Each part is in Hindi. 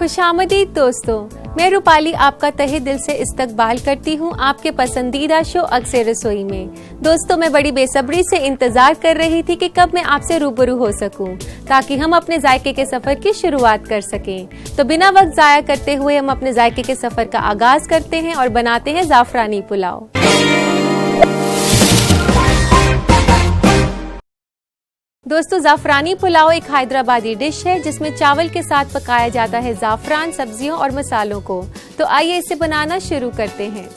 खुशामदीद दोस्तों, मैं रूपाली आपका तहे दिल से इस्तकबाल करती हूँ आपके पसंदीदा शो अक्सर रसोई में। दोस्तों, मैं बड़ी बेसब्री से इंतजार कर रही थी कि कब मैं आपसे रूबरू हो सकूं, ताकि हम अपने जायके के सफर की शुरुआत कर सकें। तो बिना वक्त जाया करते हुए हम अपने जायके के सफर का आगाज करते हैं और बनाते हैं जाफरानी पुलाव। दोस्तों, जाफरानी पुलाव एक हैदराबादी डिश है जिसमें चावल के साथ पकाया जाता है जाफरान, सब्जियों और मसालों को। तो आइए इसे बनाना शुरू करते हैं।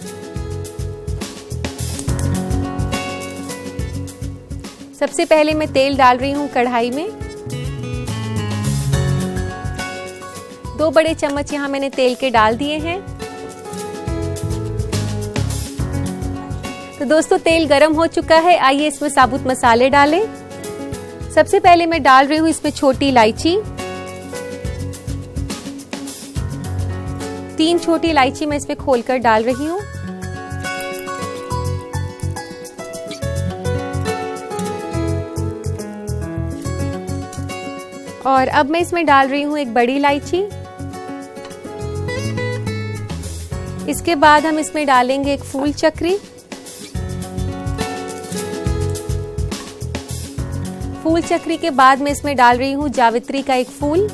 सबसे पहले मैं तेल डाल रही हूँ कढ़ाई में। 2 बड़े चम्मच यहाँ मैंने तेल के डाल दिए हैं। तो दोस्तों, तेल गरम हो चुका है। आइए इसमें साबुत मसाले डालें। सबसे पहले मैं डाल रही हूँ इसमें छोटी इलायची। 3 छोटी इलायची मैं इसमें खोलकर डाल रही हूँ। और अब मैं इसमें डाल रही हूँ एक बड़ी इलायची। इसके बाद हम इसमें डालेंगे एक फूल चक्री। फूल चक्री के बाद मैं इसमें डाल रही हूँ जावित्री का एक फूल,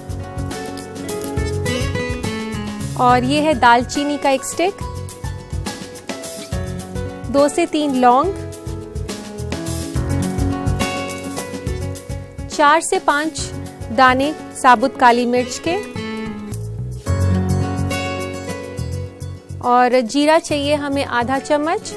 और ये है दालचीनी का एक स्टिक, 2 से 3 लौंग, 4 से 5 दाने साबुत काली मिर्च के, और जीरा चाहिए हमें आधा चम्मच।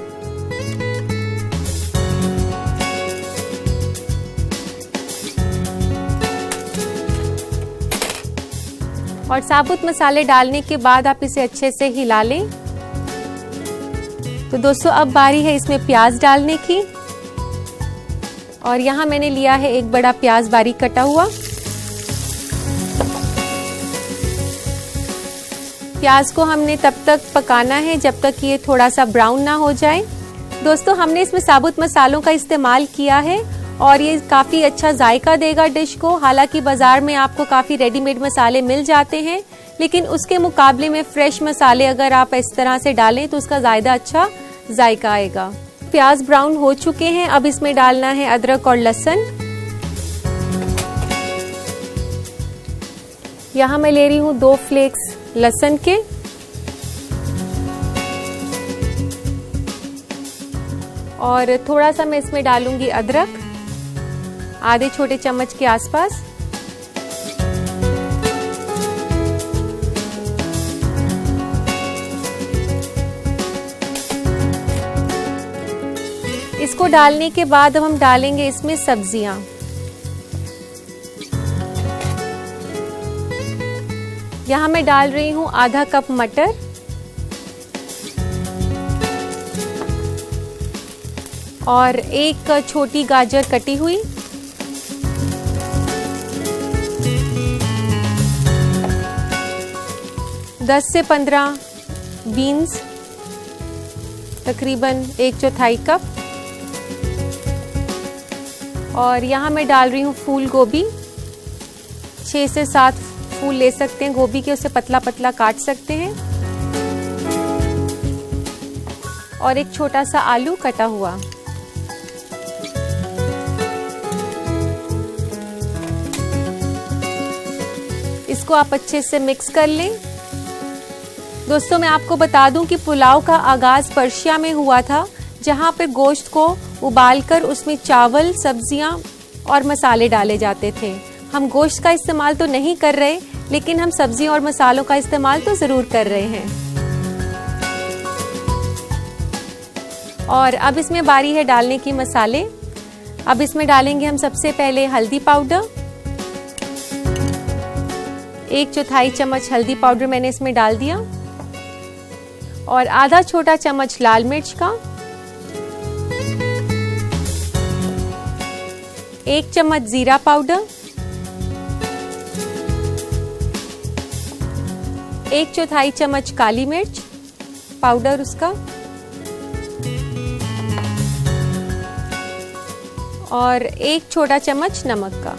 और साबुत मसाले डालने के बाद आप इसे अच्छे से हिला लें। तो दोस्तों, अब बारी है इसमें प्याज डालने की। और यहाँ मैंने लिया है एक बड़ा प्याज बारीक कटा हुआ। प्याज को हमने तब तक पकाना है जब तक ये थोड़ा सा ब्राउन ना हो जाए। दोस्तों, हमने इसमें साबुत मसालों का इस्तेमाल किया है और ये काफ़ी अच्छा जायका देगा डिश को। हालांकि बाजार में आपको काफ़ी रेडीमेड मसाले मिल जाते हैं, लेकिन उसके मुकाबले में फ्रेश मसाले अगर आप इस तरह से डालें तो उसका ज़्यादा अच्छा जायका आएगा। प्याज ब्राउन हो चुके हैं। अब इसमें डालना है अदरक और लहसुन। यहाँ मैं ले रही हूँ 2 फ्लेक्स लहसुन के। और थोड़ा सा मैं इसमें डालूंगी अदरक, आधे छोटे चम्मच के आसपास। इसको डालने के बाद अब हम डालेंगे इसमें सब्जियां। यहां मैं डाल रही हूं आधा कप मटर, और 1 छोटी गाजर कटी हुई, 10 से 15 बीन्स, तकरीबन 1/4 कप। और यहाँ मैं डाल रही हूँ फूल गोभी। 6 से 7 फूल ले सकते हैं गोभी के, उसे पतला पतला काट सकते हैं। और एक छोटा सा आलू कटा हुआ। इसको आप अच्छे से मिक्स कर लें। दोस्तों, मैं आपको बता दूं कि पुलाव का आगाज पर्शिया में हुआ था, जहां पर गोश्त को उबालकर उसमें चावल, सब्जियां और मसाले डाले जाते थे। हम गोश्त का इस्तेमाल तो नहीं कर रहे, लेकिन हम सब्जियों और मसालों का इस्तेमाल तो जरूर कर रहे हैं। और अब इसमें बारी है डालने की मसाले। अब इसमें डालेंगे हम सबसे पहले हल्दी पाउडर। 1/4 चम्मच हल्दी पाउडर मैंने इसमें डाल दिया, और आधा छोटा चम्मच लाल मिर्च का, 1 चम्मच जीरा पाउडर, 1/4 चम्मच काली मिर्च पाउडर उसका, और 1 छोटा चम्मच नमक का।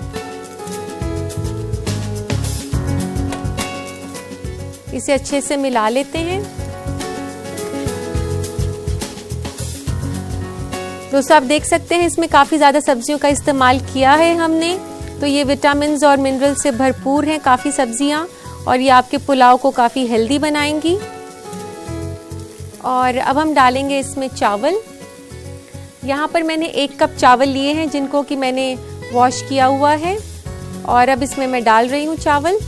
इसे अच्छे से मिला लेते हैं। दोस्तों आप देख सकते हैं इसमें काफ़ी ज़्यादा सब्जियों का इस्तेमाल किया है हमने, तो ये विटामिन्स और मिनरल से भरपूर हैं काफ़ी सब्जियां, और ये आपके पुलाव को काफ़ी हेल्दी बनाएंगी। और अब हम डालेंगे इसमें चावल। यहाँ पर मैंने 1 कप चावल लिए हैं जिनको कि मैंने वॉश किया हुआ है, और अब इसमें मैं डाल रही हूँ चावल।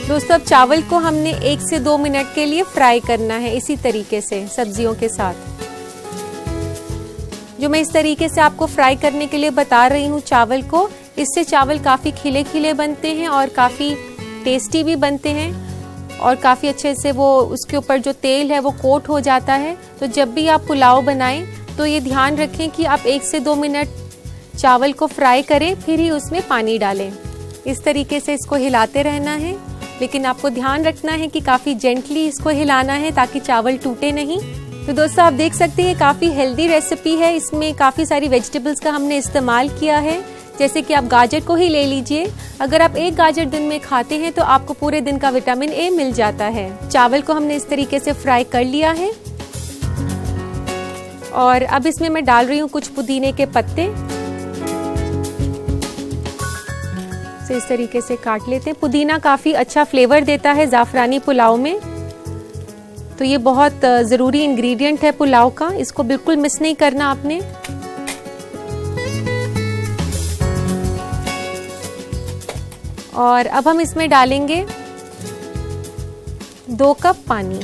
दोस्तों अब चावल को हमने 1 से 2 मिनट के लिए फ्राई करना है इसी तरीके से सब्जियों के साथ। जो मैं इस तरीके से आपको फ्राई करने के लिए बता रही हूँ चावल को, इससे चावल काफ़ी खिले खिले बनते हैं और काफ़ी टेस्टी भी बनते हैं, और काफ़ी अच्छे से वो उसके ऊपर जो तेल है वो कोट हो जाता है। तो जब भी आप पुलाव बनाएं तो ये ध्यान रखें कि आप 1 से 2 मिनट चावल को फ्राई करें, फिर ही उसमें पानी डालें। इस तरीके से इसको हिलाते रहना है, लेकिन आपको ध्यान रखना है कि काफ़ी जेंटली इसको हिलाना है ताकि चावल टूटे नहीं। तो दोस्तों आप देख सकते हैं काफ़ी हेल्दी रेसिपी है, इसमें काफ़ी सारी वेजिटेबल्स का हमने इस्तेमाल किया है। जैसे कि आप गाजर को ही ले लीजिए, अगर आप 1 गाजर दिन में खाते हैं तो आपको पूरे दिन का विटामिन ए मिल जाता है। चावल को हमने इस तरीके से फ्राई कर लिया है, और अब इसमें मैं डाल रही हूँ कुछ पुदीने के पत्ते। तो इस तरीके से काट लेते हैं। पुदीना काफ़ी अच्छा फ्लेवर देता है ज़ाफ़रानी पुलाव में, तो ये बहुत ज़रूरी इंग्रेडिएंट है पुलाव का, इसको बिल्कुल मिस नहीं करना आपने। और अब हम इसमें डालेंगे 2 कप पानी।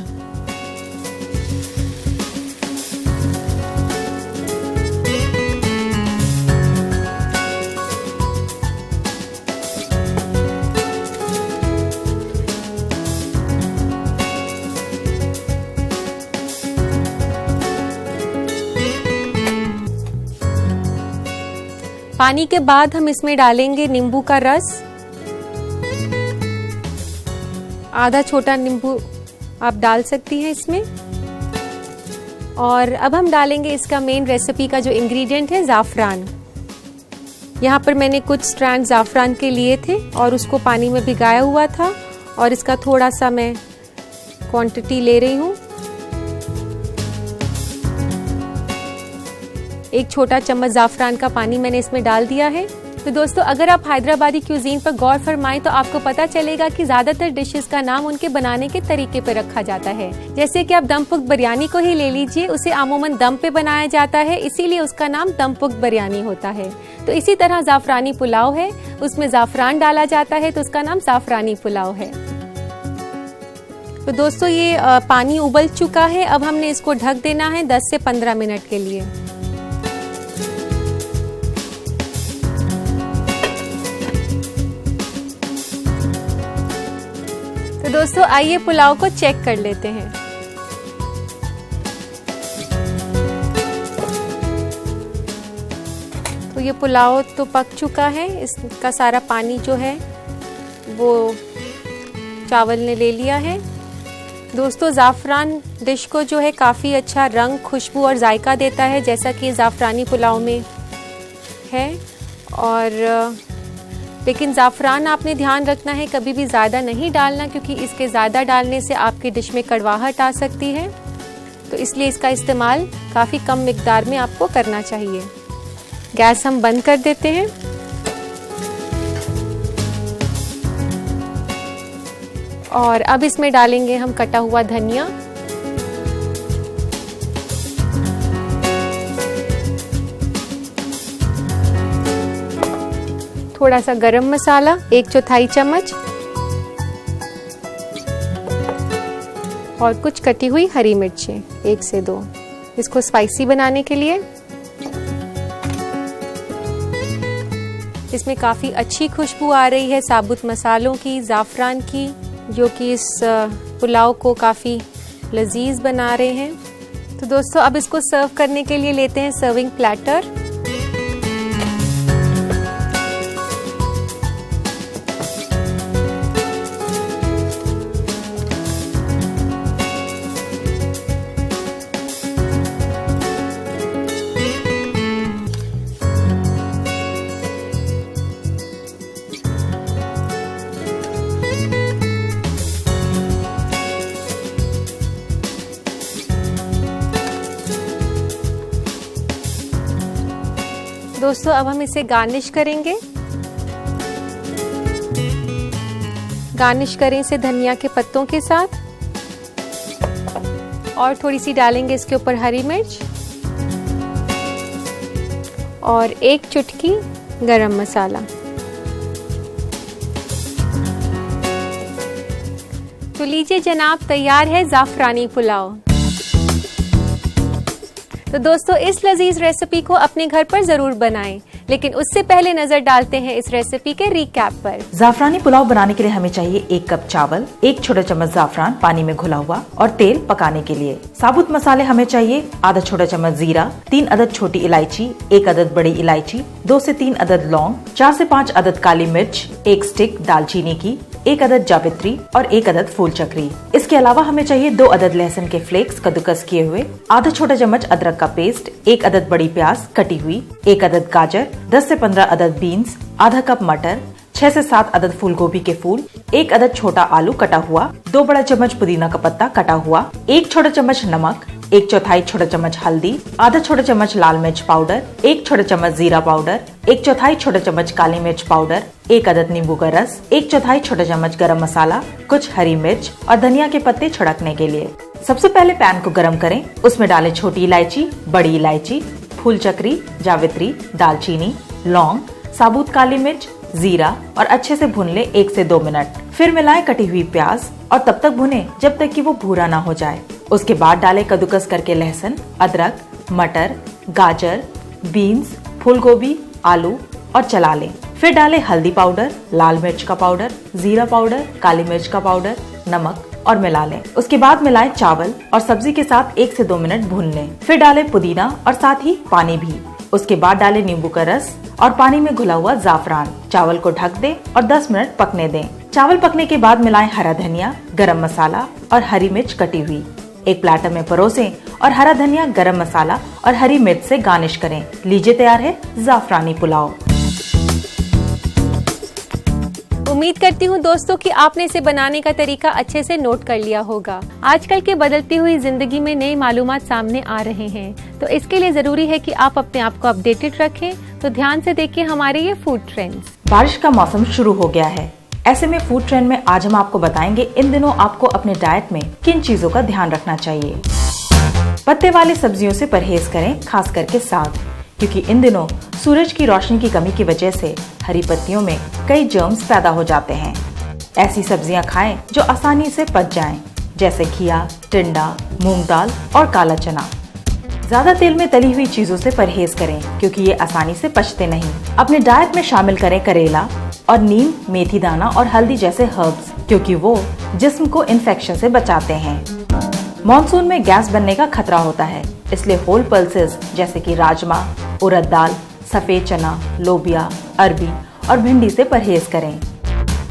पानी के बाद हम इसमें डालेंगे नींबू का रस। आधा छोटा नींबू आप डाल सकती हैं इसमें। और अब हम डालेंगे इसका मेन रेसिपी का जो इंग्रेडिएंट है ज़ाफ़रान। यहाँ पर मैंने कुछ स्ट्रैंड ज़ाफ़रान के लिए थे और उसको पानी में भिगाया हुआ था, और इसका थोड़ा सा मैं क्वांटिटी ले रही हूँ। 1 छोटा चम्मच ज़ाफ़रान का पानी मैंने इसमें डाल दिया है। तो दोस्तों अगर आप हैदराबादी क्यूजीन पर गौर फरमाएं तो आपको पता चलेगा कि ज़्यादातर डिशेस का नाम उनके बनाने के तरीके पर रखा जाता है। जैसे कि आप दम पुख्त बिरयानी को ही ले लीजिए, उसे अमूमन दम पे बनाया जाता है, इसीलिए उसका नाम दम पुख्त बिरयानी होता है। तो इसी तरह ज़ाफ़रानी पुलाव है, उसमें ज़ाफ़रान डाला जाता है तो उसका नाम ज़ाफ़रानी पुलाव है। तो दोस्तों ये पानी उबल चुका है, अब हमने इसको ढक देना है 10 से 15 मिनट के लिए। तो दोस्तों आइए पुलाव को चेक कर लेते हैं। तो ये पुलाव तो पक चुका है, इसका सारा पानी जो है वो चावल ने ले लिया है। दोस्तों ज़ाफ़रान डिश को जो है काफ़ी अच्छा रंग, खुशबू और जायका देता है, जैसा कि ज़ाफ़रानी पुलाव में है। और लेकिन ज़ाफ़रान आपने ध्यान रखना है कभी भी ज़्यादा नहीं डालना, क्योंकि इसके ज़्यादा डालने से आपके डिश में कड़वाहट आ सकती है। तो इसलिए इसका इस्तेमाल काफ़ी कम मिकदार में आपको करना चाहिए। गैस हम बंद कर देते हैं। और अब इसमें डालेंगे हम कटा हुआ धनिया, थोड़ा सा गरम मसाला 1/4 चम्मच, और कुछ कटी हुई हरी मिर्चें 1 से 2, इसको स्पाइसी बनाने के लिए। इसमें काफ़ी अच्छी खुशबू आ रही है साबुत मसालों की, ज़ाफ़रान की, जो कि इस पुलाव को काफ़ी लजीज बना रहे हैं। तो दोस्तों अब इसको सर्व करने के लिए लेते हैं सर्विंग प्लेटर। दोस्तों अब हम इसे गार्निश करेंगे। गार्निश करें इसे धनिया के पत्तों के साथ और थोड़ी सी डालेंगे इसके ऊपर हरी मिर्च और 1 चुटकी गरम मसाला। तो लीजिए जनाब, तैयार है ज़ाफ़रानी पुलाव। तो दोस्तों इस लजीज रेसिपी को अपने घर पर जरूर बनाएं, लेकिन उससे पहले नजर डालते हैं इस रेसिपी के रिकैप पर। ज़ाफ़रानी पुलाव बनाने के लिए हमें चाहिए 1 कप चावल, 1 छोटा चम्मच ज़ाफ़रान पानी में घुला हुआ और तेल पकाने के लिए। साबुत मसाले हमें चाहिए आधा छोटा चम्मच जीरा, 3 अदद छोटी इलायची, 1 अदद बड़ी इलायची, 2 से 3 अदद लौंग, 4 से 5 अदद काली मिर्च, 1 स्टिक दालचीनी की, 1 अदद जावित्री और 1 अदद फूल चक्री। इसके अलावा हमें चाहिए 2 अदद लहसुन के फ्लेक्स कद्दूकस किए हुए, आधा छोटा चम्मच अदरक का पेस्ट, 1 अदद बड़ी प्याज कटी हुई, 1 अदद गाजर, 10 से 15 अदद बीन्स, आधा कप मटर, 6 से 7 अदद फूल गोभी के फूल, 1 अदद छोटा आलू कटा हुआ, 2 बड़ा चम्मच पुदीना का पत्ता कटा हुआ, 1 छोटा चम्मच नमक, 1/4 छोटा चम्मच हल्दी, आधा छोटा चम्मच लाल मिर्च पाउडर, 1 छोटा चम्मच जीरा पाउडर, 1/4 छोटा चम्मच काली मिर्च पाउडर, 1 अदद नींबू का रस, 1/4 छोटा चम्मच गरम मसाला, कुछ हरी मिर्च और धनिया के पत्ते छिड़कने के लिए। सबसे पहले पैन को गरम करें, उसमें डालें छोटी इलायची, बड़ी इलायची, फूल चक्री, जावित्री, दालचीनी, लौंग, साबुत काली मिर्च, जीरा और अच्छे से भून लें 1 से 2 मिनट। फिर मिलाएं कटी हुई प्याज और तब तक भुनें जब तक कि वो भूरा ना हो जाए। उसके बाद डालें कद्दूकस करके लहसुन, अदरक, मटर, गाजर, बीन्स, फूल गोभी, आलू और चला लें। फिर डालें हल्दी पाउडर, लाल मिर्च का पाउडर, जीरा पाउडर, काली मिर्च का पाउडर, नमक और मिला लें। उसके बाद मिलाएं चावल और सब्जी के साथ 1 से 2 मिनट भून लें। फिर डालें पुदीना और साथ ही पानी भी। उसके बाद डालें नींबू का रस और पानी में घुला हुआ ज़ाफ़रान। चावल को ढक दें और 10 मिनट पकने दें। चावल पकने के बाद मिलाएं हरा धनिया, गरम मसाला और हरी मिर्च कटी हुई। एक प्लेटर में परोसें और हरा धनिया, गरम मसाला और हरी मिर्च से गार्निश करें। लीजिए तैयार है ज़ाफ़रानी पुलाव। उम्मीद करती हूँ दोस्तों कि आपने इसे बनाने का तरीका अच्छे से नोट कर लिया होगा। आजकल के बदलती हुई जिंदगी में नई मालूमात सामने आ रहे हैं, तो इसके लिए जरूरी है कि आप अपने आप को अपडेटेड रखें। तो ध्यान से देखिए हमारे ये फूड ट्रेंड्स। बारिश का मौसम शुरू हो गया है, ऐसे में फूड ट्रेंड में आज हम आपको बताएंगे इन दिनों आपको अपने डाइट में किन चीजों का ध्यान रखना चाहिए। पत्ते वाली सब्जियों से परहेज करें, खास करके साग, क्योंकि इन दिनों सूरज की रोशनी की कमी की वजह से हरी पत्तियों में कई जर्म्स पैदा हो जाते हैं। ऐसी सब्जियां खाएं जो आसानी से पच जाएं, जैसे घिया, टिंडा, मूंग दाल और काला चना। ज्यादा तेल में तली हुई चीजों से परहेज करें, क्योंकि ये आसानी से पचते नहीं। अपने डाइट में शामिल करें करेला और नीम, मेथी दाना और हल्दी जैसे हर्ब्स, क्योंकि वो जिस्म को इन्फेक्शन से बचाते हैं। मॉनसून में गैस बनने का खतरा होता है, इसलिए होल पल्सेस जैसे कि राजमा, उड़द दाल, सफेद चना, लोबिया, अरबी और भिंडी से परहेज करें।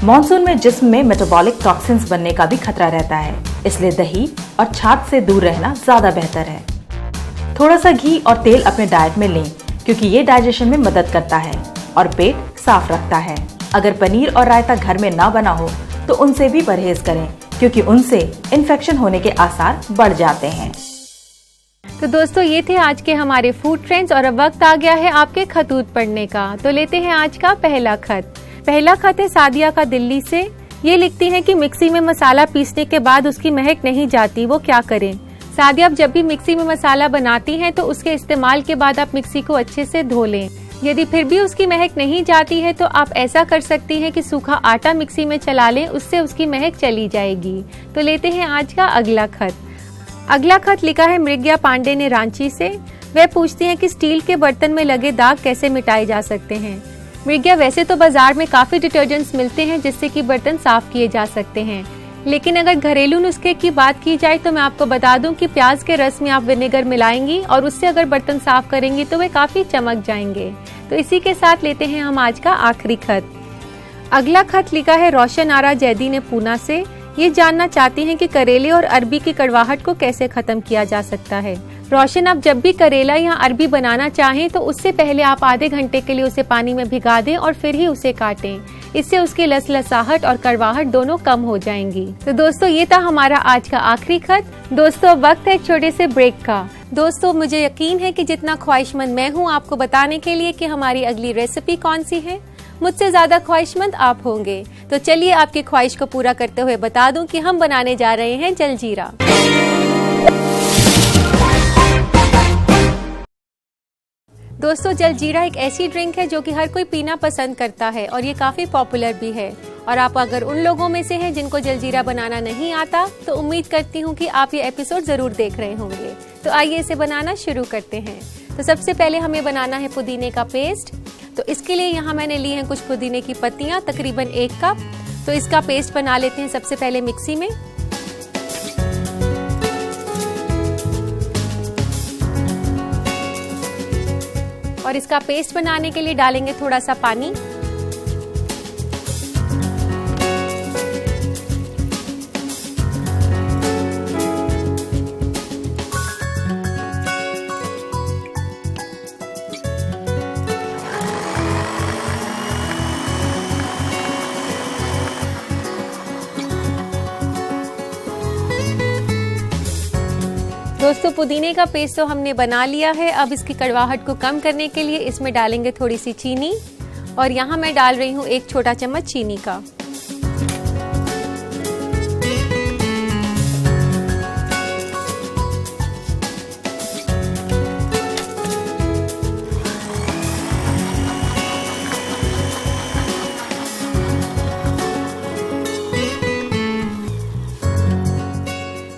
मॉनसून में जिस्म में मेटाबॉलिक टॉक्सिन्स बनने का भी खतरा रहता है, इसलिए दही और छाछ से दूर रहना ज्यादा बेहतर है। थोड़ा सा घी और तेल अपने डाइट में लें, क्योंकि ये डाइजेशन में मदद करता है और पेट साफ रखता है। अगर पनीर और रायता घर में ना बना हो तो उनसे भी परहेज करें, क्योंकि उनसे इन्फेक्शन होने के आसार बढ़ जाते हैं। तो दोस्तों ये थे आज के हमारे फूड ट्रेंड्स और अब वक्त आ गया है आपके खतूत पढ़ने का। तो लेते हैं आज का पहला खत। पहला खत है सादिया का दिल्ली से। ये लिखती हैं कि मिक्सी में मसाला पीसने के बाद उसकी महक नहीं जाती, वो क्या करें। सादिया, आप जब भी मिक्सी में मसाला बनाती हैं तो उसके इस्तेमाल के बाद आप मिक्सी को अच्छे से धो लें। यदि फिर भी उसकी महक नहीं जाती है तो आप ऐसा कर सकती हैं कि सूखा आटा मिक्सी में चला लें, उससे उसकी महक चली जाएगी। तो लेते हैं आज का अगला खत। अगला खत लिखा है मृग्या पांडे ने रांची से। वह पूछती हैं कि स्टील के बर्तन में लगे दाग कैसे मिटाए जा सकते हैं। मृग्या, वैसे तो बाजार में काफी डिटर्जेंट्स मिलते हैं जिससे कि बर्तन साफ किए जा सकते हैं, लेकिन अगर घरेलू नुस्खे की बात की जाए तो मैं आपको बता दूं कि प्याज के रस में आप विनेगर मिलाएंगी और उससे अगर बर्तन साफ करेंगी तो वे काफी चमक जाएंगे। तो इसी के साथ लेते हैं हम आज का आखिरी खत। अगला खत लिखा है रोशन आरा जैदी ने पूना से। ये जानना चाहती हैं कि करेले और अरबी की कड़वाहट को कैसे खत्म किया जा सकता है। रोशन, आप जब भी करेला या अरबी बनाना चाहें तो उससे पहले आप आधे घंटे के लिए उसे पानी में भिगा दें और फिर ही उसे काटें। इससे उसकी लसलसाहट और कड़वाहट दोनों कम हो जाएंगी। तो दोस्तों ये था हमारा आज का आखिरी खत। दोस्तों अब वक्त है एक छोटे से ब्रेक का। दोस्तों मुझे यकीन है कि जितना ख्वाहिशमंद मैं हूँ आपको बताने के लिए कि हमारी अगली रेसिपी कौन सी है, मुझसे ज्यादा ख्वाहिशमंद आप होंगे। तो चलिए आपकी ख्वाहिश को पूरा करते हुए बता दूं कि हम बनाने जा रहे हैं जलजीरा। दोस्तों जलजीरा एक ऐसी ड्रिंक है जो कि हर कोई पीना पसंद करता है और ये काफी पॉपुलर भी है। और आप अगर उन लोगों में से हैं जिनको जलजीरा बनाना नहीं आता तो उम्मीद करती हूँ कि आप ये एपिसोड जरूर देख रहे होंगे। तो आइए इसे बनाना शुरू करते हैं। तो सबसे पहले हमें बनाना है पुदीने का पेस्ट। तो इसके लिए यहाँ मैंने ली हैं कुछ पुदीने की पत्तियां, तकरीबन 1 कप। तो इसका पेस्ट बना लेते हैं सबसे पहले मिक्सी में। और इसका पेस्ट बनाने के लिए डालेंगे थोड़ा सा पानी। दोस्तों पुदीने का पेस्ट तो हमने बना लिया है। अब इसकी कड़वाहट को कम करने के लिए इसमें डालेंगे थोड़ी सी चीनी। और यहाँ मैं डाल रही हूँ 1 छोटा चम्मच चीनी का।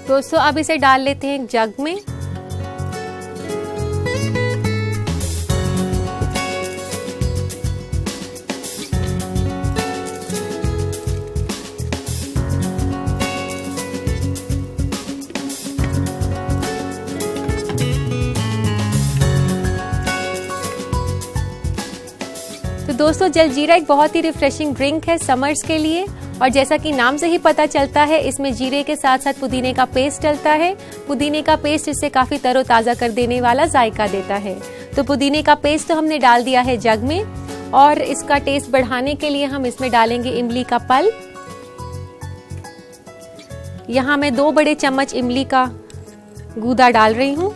दोस्तों अब इसे डाल लेते हैं एक जग में। तो दोस्तों जलजीरा एक बहुत ही रिफ्रेशिंग ड्रिंक है समर्स के लिए। और जैसा कि नाम से ही पता चलता है इसमें जीरे के साथ साथ पुदीने का पेस्ट डलता है। पुदीने का पेस्ट इससे काफी तरोताजा कर देने वाला जायका देता है। तो पुदीने का पेस्ट तो हमने डाल दिया है जग में। और इसका टेस्ट बढ़ाने के लिए हम इसमें डालेंगे इमली का पल्प। यहाँ मैं 2 बड़े चम्मच इमली का गूदा डाल रही हूँ।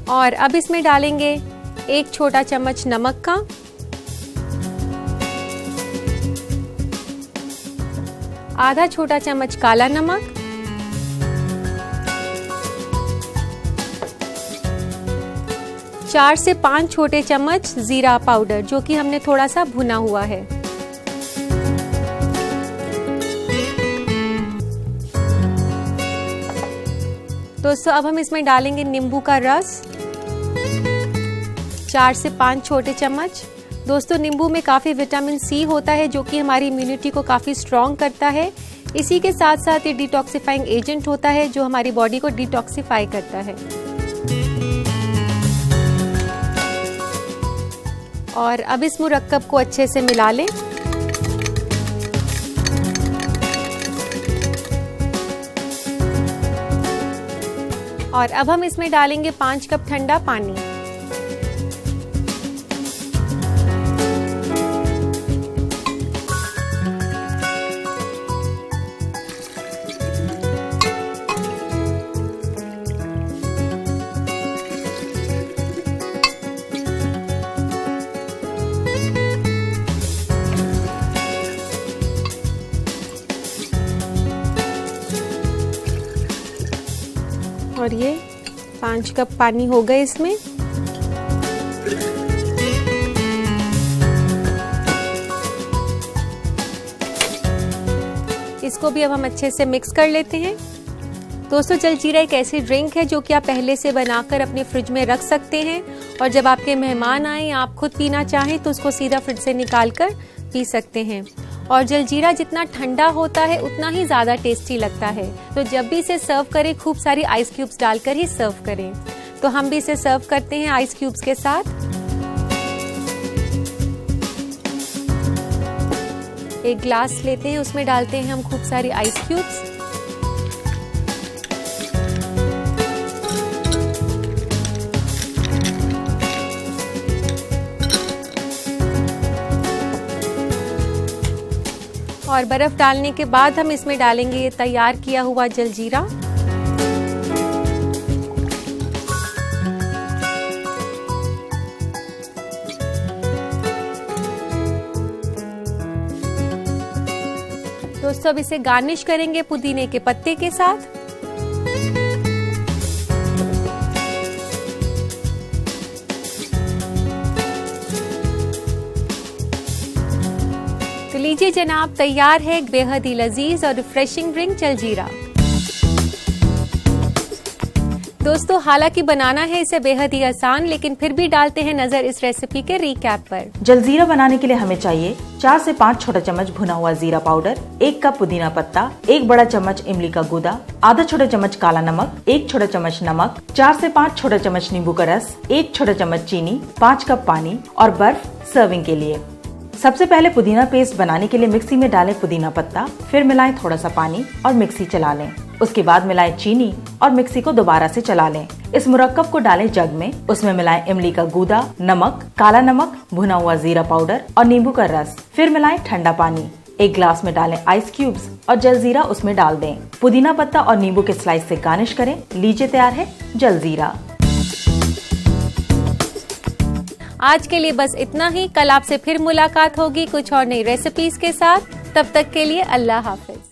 और अब इसमें डालेंगे 1 छोटा चम्मच नमक का, आधा छोटा चम्मच काला नमक, 4 से 5 छोटे चम्मच जीरा पाउडर जो कि हमने थोड़ा सा भुना हुआ है। दोस्तों अब हम इसमें डालेंगे नींबू का रस, 4 से 5 छोटे चम्मच। दोस्तों नींबू में काफ़ी विटामिन सी होता है जो कि हमारी इम्यूनिटी को काफ़ी स्ट्रॉन्ग करता है। इसी के साथ साथ ये डिटॉक्सिफाइंग एजेंट होता है जो हमारी बॉडी को डिटॉक्सिफाई करता है। और अब इस मुरक्कब को अच्छे से मिला लें। और अब हम इसमें डालेंगे 5 कप ठंडा पानी। और ये 5 कप पानी हो गए इसमें। इसको भी अब हम अच्छे से मिक्स कर लेते हैं। दोस्तों जलजीरा एक ऐसी ड्रिंक है जो कि आप पहले से बनाकर अपने फ्रिज में रख सकते हैं और जब आपके मेहमान आए या आप खुद पीना चाहें तो उसको सीधा फ्रिज से निकाल कर पी सकते हैं। और जलजीरा जितना ठंडा होता है उतना ही ज़्यादा टेस्टी लगता है। तो जब भी इसे सर्व करें खूब सारी आइस क्यूब्स डालकर ही सर्व करें। तो हम भी इसे सर्व करते हैं आइस क्यूब्स के साथ। एक ग्लास लेते हैं, उसमें डालते हैं हम खूब सारी आइस क्यूब्स। और बर्फ डालने के बाद हम इसमें डालेंगे ये तैयार किया हुआ जलजीरा। दोस्तों अब इसे गार्निश करेंगे पुदीने के पत्ते के साथ। तो लीजिए जनाब, तैयार है एक बेहद ही लजीज और रिफ्रेशिंग ड्रिंक जलजीरा। दोस्तों हालांकि बनाना है इसे बेहद ही आसान, लेकिन फिर भी डालते हैं नजर इस रेसिपी के रिकैप पर। जलजीरा बनाने के लिए हमें चाहिए 4 से 5 छोटा चम्मच भुना हुआ जीरा पाउडर, 1 कप पुदीना पत्ता, 1 बड़ा चम्मच इमली का गूदा, आधा छोटा चम्मच काला नमक, 1 छोटा चम्मच नमक, 4 से 5 छोटा चम्मच नींबू का रस, 1 छोटा चम्मच चीनी, 5 कप पानी और बर्फ सर्विंग के लिए। सबसे पहले पुदीना पेस्ट बनाने के लिए मिक्सी में डालें पुदीना पत्ता, फिर मिलाएं थोड़ा सा पानी और मिक्सी चला लें। उसके बाद मिलाएं चीनी और मिक्सी को दोबारा से चला लें। इस मुरक्कब को डालें जग में, उसमें मिलाएं इमली का गूदा, नमक, काला नमक, भुना हुआ जीरा पाउडर और नींबू का रस, फिर मिलाएं ठंडा पानी। एक ग्लास में डालें आइस क्यूब्स और जलजीरा उसमें डाल दें। पुदीना पत्ता और नींबू के स्लाइस से गार्निश करें। लीजिए तैयार है जलजीरा। आज के लिए बस इतना ही। कल आपसे फिर मुलाकात होगी कुछ और नई रेसिपीज के साथ। तब तक के लिए अल्लाह हाफिज।